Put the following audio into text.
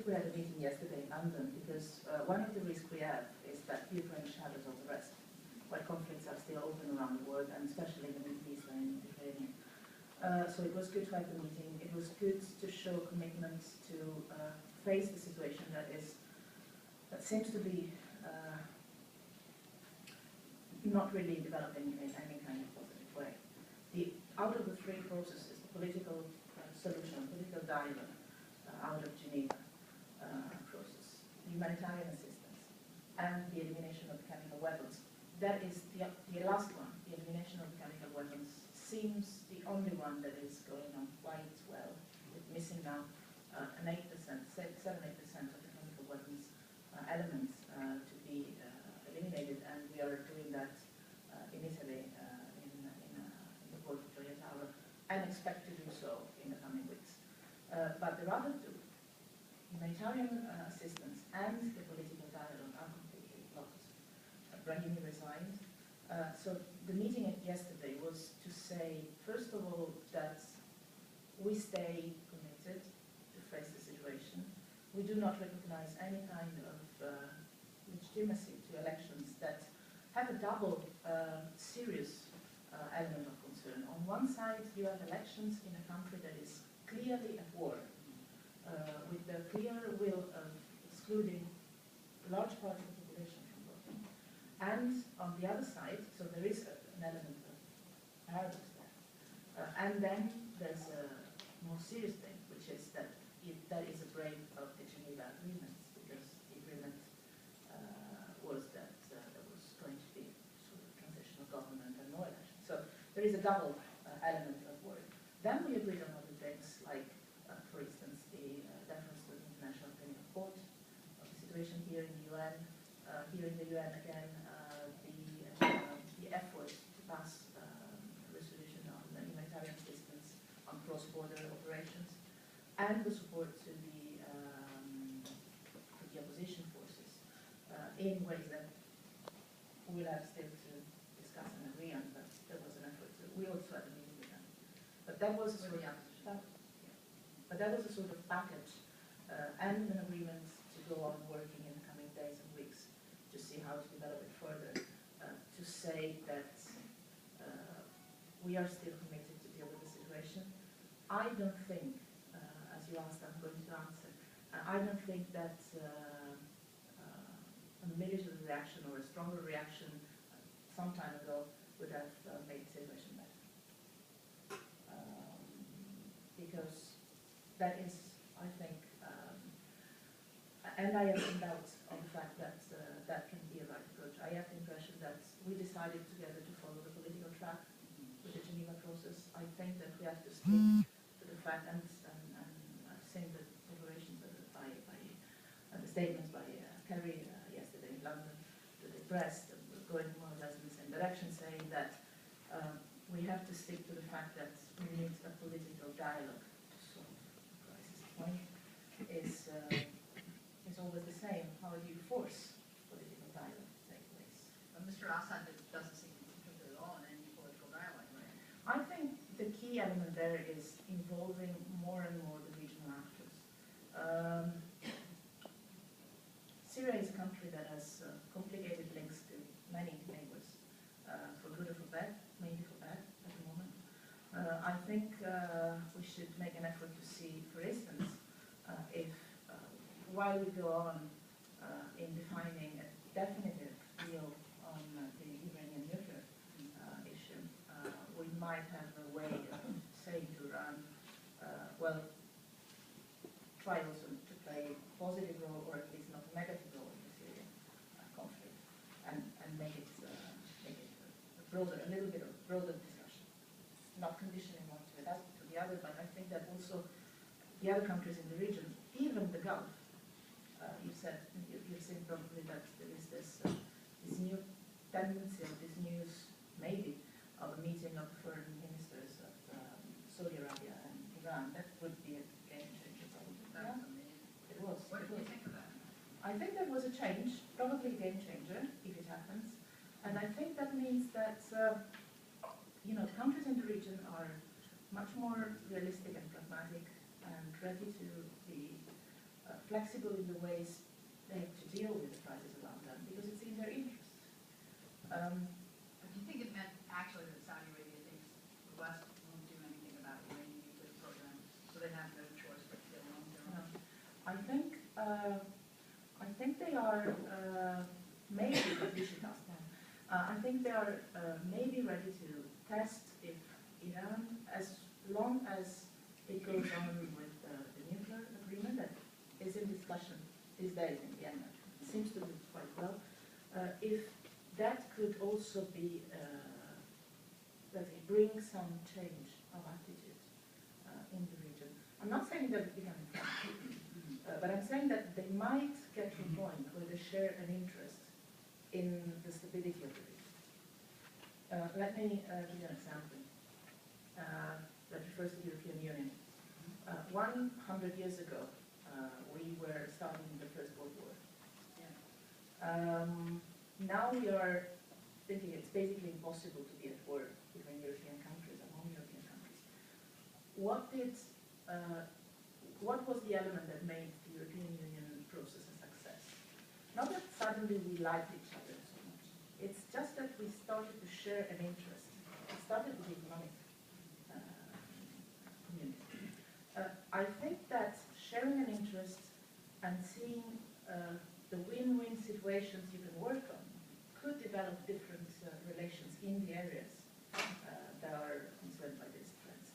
We had a meeting yesterday in London because one of the risks we have is that Ukraine shadows all the rest, where conflicts are still open around the world, and especially in the Middle East and in the Mediterranean. So it was good to have the meeting. It was good to show commitment to face the situation that seems to be not really developing in any kind of positive way. Out of the three processes, the political solution, political dialogue out of Geneva process, the humanitarian assistance, and the elimination of chemical weapons. That is the last one, the elimination of chemical weapons, seems the only one that is going on quite well. It's missing now an 8%, 7-8% of the chemical weapons elements to be eliminated, and we are doing that in Italy, in the port of Gioia Tauro, and expect to do so in the coming weeks. But the other two, humanitarian assistance and the political dialogue, are completely blocked. Brahimi resigned. So the meeting yesterday was to say, first of all, that we stay committed to face the situation. We do not recognize any kind of legitimacy to elections that have a double serious element of concern. On one side, you have elections in a country that is clearly at war, with the clear will of excluding large parts of the population from voting. And on the other side, so there is an element of paradox there. And then there's a more serious thing, which is that that is a break of the Geneva agreements, because the agreement was that there was going to be sort of transitional government and no election. So there is a double element of worry. Then we agreed on other things, like, for instance, the deference to the International Criminal Court, the situation here in the UN, again, the effort to pass a resolution on humanitarian assistance on cross-border operations, and the support to the opposition forces in ways that we'll have still to discuss and agree on, but there was an effort. We also had a meeting with them. But that was a sort of package and an agreement to go on working in the coming days and weeks to see how to develop it further, to say that we are still committed to deal with the situation. I don't think, as you asked, I'm going to answer, I don't think that a military reaction or a stronger reaction some time ago would have made the situation better. Because that is, I think, and I have some doubts on the fact that that can be a right approach. I have the impression that we decided together to follow the political track with the Geneva process. I think that we have to stick to the fact, and I've seen the declarations by the statements by Kerry yesterday in London to the press, going more or less in the same direction, saying that we have to stick to the fact that we need a political dialogue to solve the crisis. The point is always the same. How do you force political dialogue to take place? But Mr. Assad doesn't seem to put it on any political dialogue, right? I think the key element there is involving more and more the regional actors. Syria is a country that has complicated links to many neighbors, for good or for bad, mainly for bad at the moment. I think we should make an effort to see, for instance, if while we go on in defining a definitive deal on the Iranian nuclear issue, we might have a way of saying to Iran, well, try also to play a positive role, or at least not a negative role in the Syrian conflict, and make it a little bit of broader discussion, not conditioning one to the other, but I think that also the other countries in the region, even the Gulf, you've seen probably that there is this new tendency, of this news, maybe, of a meeting of the foreign ministers of Saudi Arabia and Iran. That would be a game changer, probably. That was amazing. It was. What do you think of that? I think that was a change, probably a game changer, if it happens. And I think that means that, countries in the region are much more realistic and pragmatic and ready to be flexible in the ways they have to deal with the crisis around them, because it's in their interest. But do you think it meant actually that Saudi Arabia thinks the West won't do anything about Iranian nuclear program, so they have no choice but to get along with their own? I think they are maybe, we should ask them. I think they are maybe ready to test if Iran, as long as it goes on with the nuclear agreement that is in discussion these days in Vienna, seems to do quite well, if that could also be, let's say, bring some change of attitude in the region. I'm not saying that it becomes but I'm saying that they might get to a point where they share an interest in the stability of the region. Let me give you an example that refers to the European Union. 100 years ago, we were starting the First World War. Yeah. Now we are thinking it's basically impossible to be at war between European countries, among European countries. What was the element that made the European Union process a success? Not that suddenly we liked each other so much. It's just that we started to share an interest. It started with the economic community. I think that sharing an interest and seeing the win-win situations you can work on could develop different relations in the areas that are concerned by these threats.